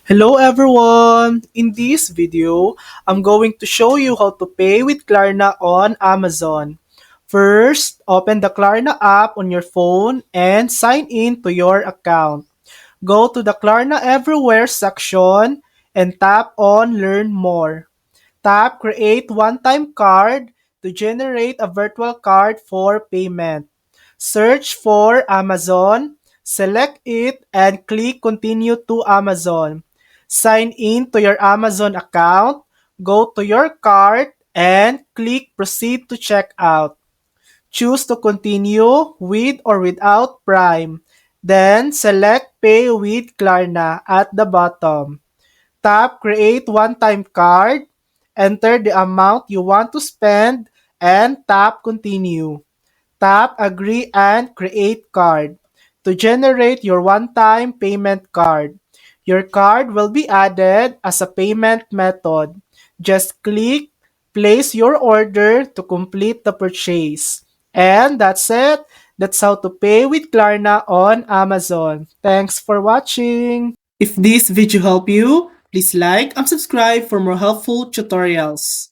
Hello everyone! In this video, I'm going to show you how to pay with Klarna on Amazon. First, open the Klarna app on your phone and sign in to your account. Go to the Klarna Everywhere section and tap on Learn More. Tap Create One-Time Card to generate a virtual card for payment. Search for Amazon, select it, and click Continue to Amazon. Sign in to your Amazon account, go to your cart, and click Proceed to Checkout. Choose to continue with or without Prime. Then select Pay with Klarna at the bottom. Tap Create One-Time Card, enter the amount you want to spend, and tap Continue. Tap Agree and Create Card to generate your one-time payment card. Your card will be added as a payment method. Just click Place your order to complete the purchase. And that's it. That's how to pay with Klarna on Amazon. Thanks for watching. If this video helped you, please like and subscribe for more helpful tutorials.